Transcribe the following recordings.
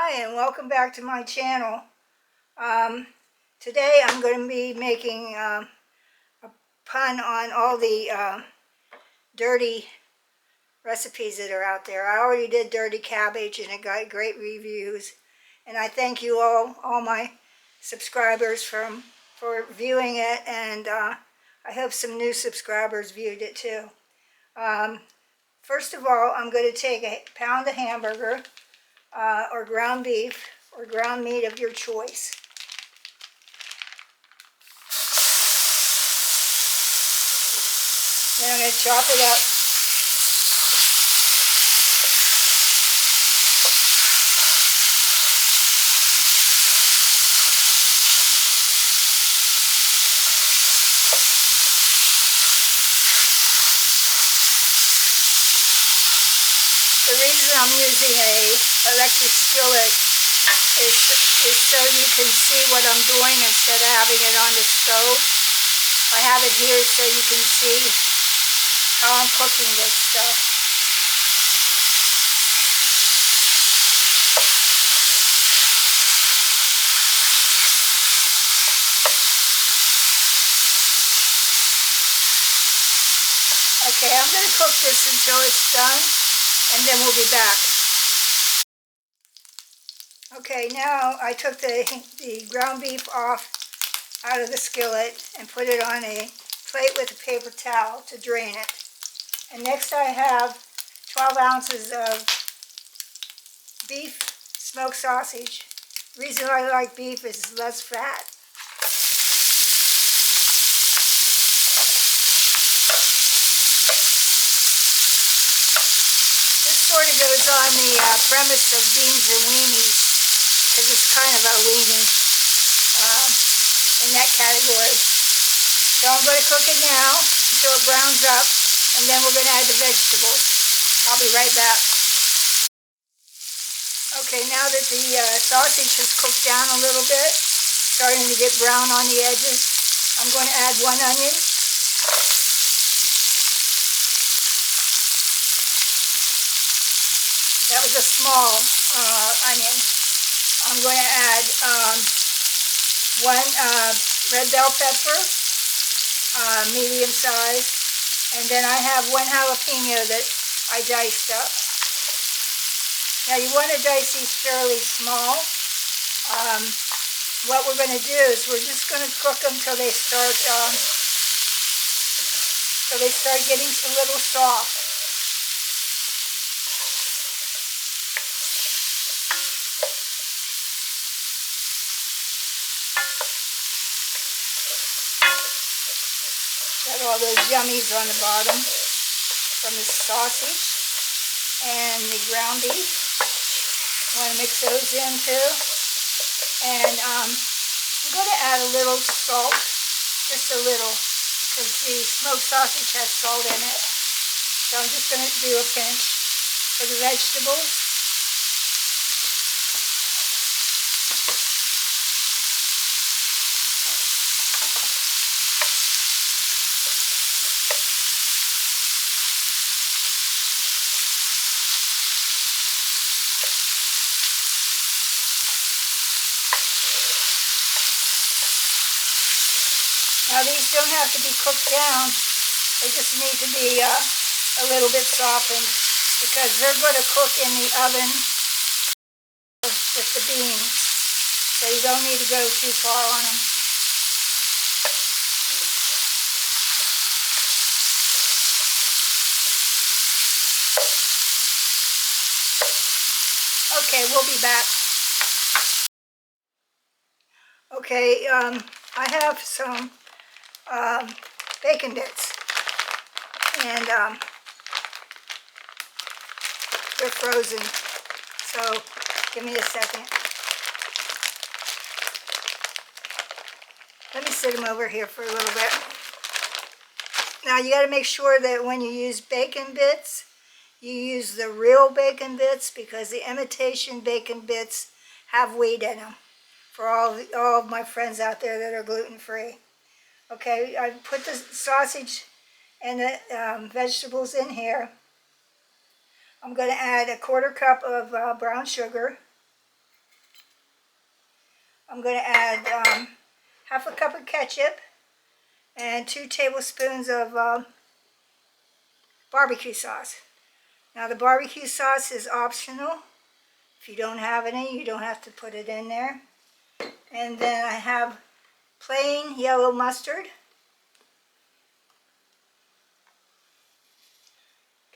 Hi, and welcome back to my channel. Today I'm going to be making a pun on all the dirty recipes that are out there. I already did dirty cabbage and it got great reviews. And I thank you all my subscribers for viewing it, and I hope some new subscribers viewed it too. First of all, I'm going to take a pound of hamburger or ground beef or ground meat of your choice. Then I'm going to chop it up. The reason I'm using a electric skillet is so you can see what I'm doing instead of having it on the stove. I have it here so you can see how I'm cooking this stuff. Okay, I'm going to cook this until it's done, and then we'll be back. Okay, now I took the ground beef off out of the skillet and put it on a plate with a paper towel to drain it. And next I have 12 ounces of beef smoked sausage. The reason I like beef is it's less fat. This sort of goes on the premise of beans and weenies, because it's kind of a weenie in that category. So I'm going to cook it now until it browns up, and then we're going to add the vegetables. I'll be right back. Okay, now that the sausage has cooked down a little bit, starting to get brown on the edges, I'm going to add 1 onion. That was a small onion. I'm going to add 1 red bell pepper, medium size, and then I have 1 jalapeno that I diced up. Now you want to dice these fairly small. What we're going to do is we're just going to cook them till they start getting a little soft. Got all those yummies on the bottom from the sausage and the ground beef. Want to mix those in too. And I'm going to add a little salt, just a little, because the smoked sausage has salt in it. So I'm just going to do a pinch for the vegetables. Now these don't have to be cooked down, they just need to be a little bit softened, because they're going to cook in the oven with the beans, so you don't need to go too far on them. Okay, we'll be back. Okay, I have some bacon bits, and they're frozen, so give me a second. Let me sit them over here for a little bit. Now you got to make sure that when you use bacon bits, you use the real bacon bits, because the imitation bacon bits have wheat in them, for all of my friends out there that are gluten-free. Okay, I put the sausage and the vegetables in here. I'm going to add a 1/4 cup of brown sugar, I'm going to add half a cup of ketchup and 2 tablespoons of barbecue sauce. Now the barbecue sauce is optional. If you don't have any, you don't have to put it in there. And then I have plain yellow mustard.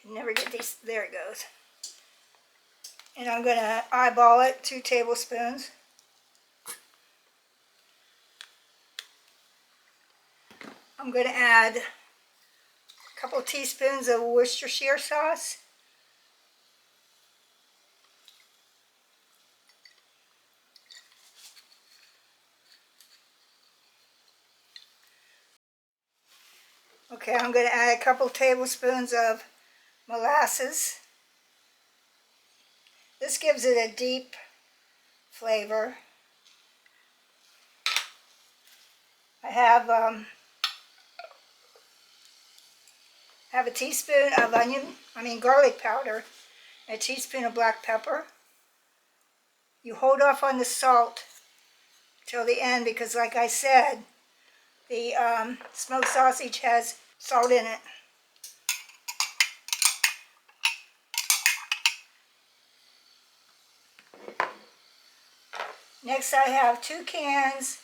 Can never get these, there it goes. And I'm going to eyeball it, 2 tablespoons. I'm going to add a couple teaspoons of Worcestershire sauce. Okay, I'm going to add a couple tablespoons of molasses. This gives it a deep flavor. I have a teaspoon of garlic powder, and a teaspoon of black pepper. You hold off on the salt till the end because, like I said, the smoked sausage has salt in it. Next, I have 2 cans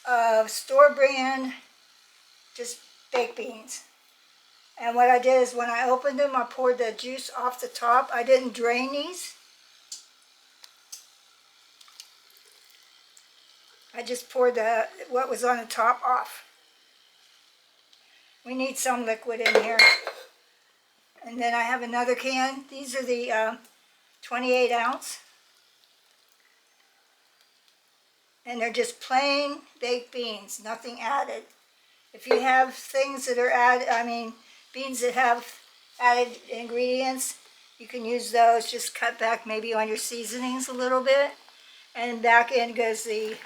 of store brand just baked beans. And what I did is when I opened them, I poured the juice off the top. I didn't drain these. I just poured what was on the top off. We need some liquid in here. And then I have another can. These are the 28 ounce. And they're just plain baked beans, nothing added. If you have things that are added, beans that have added ingredients, you can use those. Just cut back maybe on your seasonings a little bit. And back in goes the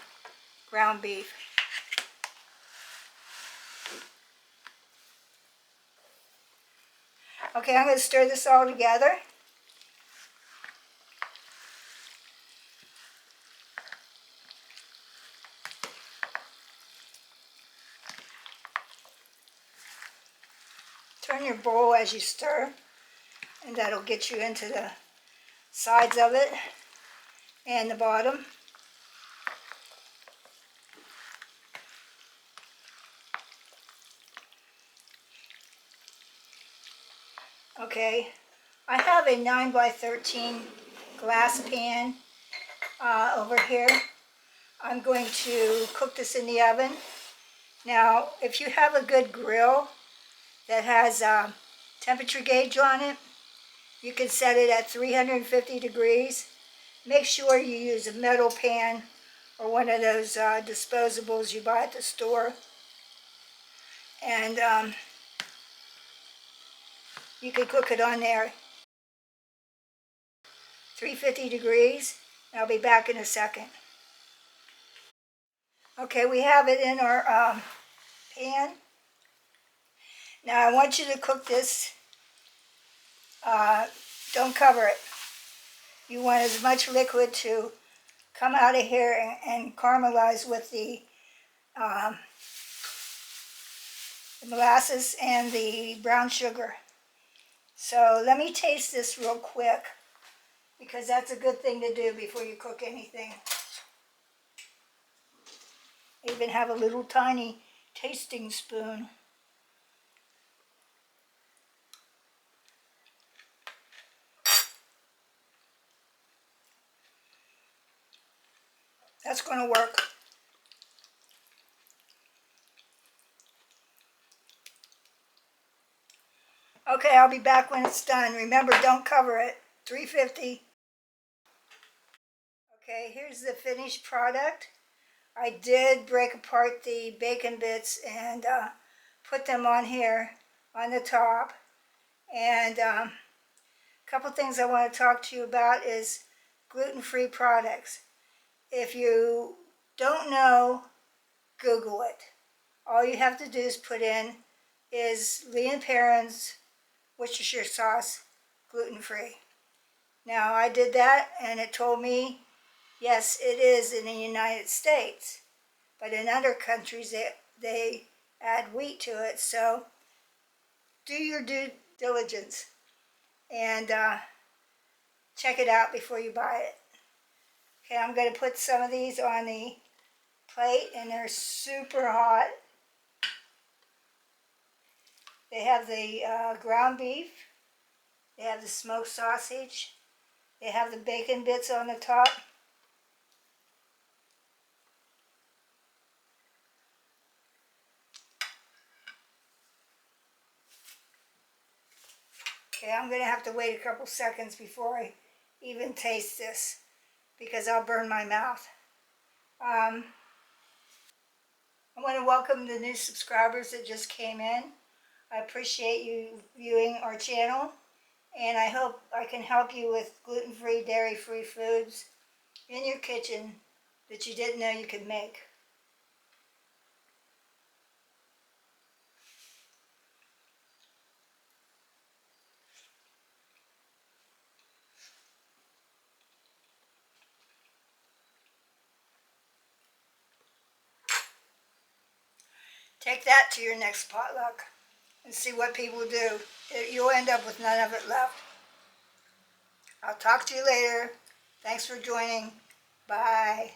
ground beef. Okay, I'm going to stir this all together. Turn your bowl as you stir, and that'll get you into the sides of it and the bottom. Okay, I have a 9x13 glass pan over here. I'm going to cook this in the oven. Now, if you have a good grill that has a temperature gauge on it, you can set it at 350 degrees. Make sure you use a metal pan or one of those disposables you buy at the store. And you can cook it on there. 350 degrees. I'll be back in a second. Okay, we have it in our pan. Now I want you to cook this. Don't cover it. You want as much liquid to come out of here and caramelize with the molasses and the brown sugar. So let me taste this real quick, because that's a good thing to do before you cook anything. I even have a little tiny tasting spoon. That's going to work. Okay, I'll be back when it's done. Remember, don't cover it. 350. Okay, here's the finished product. I did break apart the bacon bits and put them on here on the top. And a couple things I want to talk to you about is gluten-free products. If you don't know, Google it. All you have to do is put in is Lee & Perrin's Worcestershire sauce gluten-free. Now I did that and it told me Yes, it is in the United States, but in other countries they add wheat to it. So do your due diligence and check it out before you buy it. Okay, I'm going to put some of these on the plate, and they're super hot. They have the ground beef, they have the smoked sausage, they have the bacon bits on the top. Okay, I'm going to have to wait a couple seconds before I even taste this because I'll burn my mouth. I want to welcome the new subscribers that just came in. I appreciate you viewing our channel, and I hope I can help you with gluten-free, dairy-free foods in your kitchen that you didn't know you could make. Take that to your next potluck and see what people do. You'll end up with none of it left. I'll talk to you later. Thanks for joining. Bye.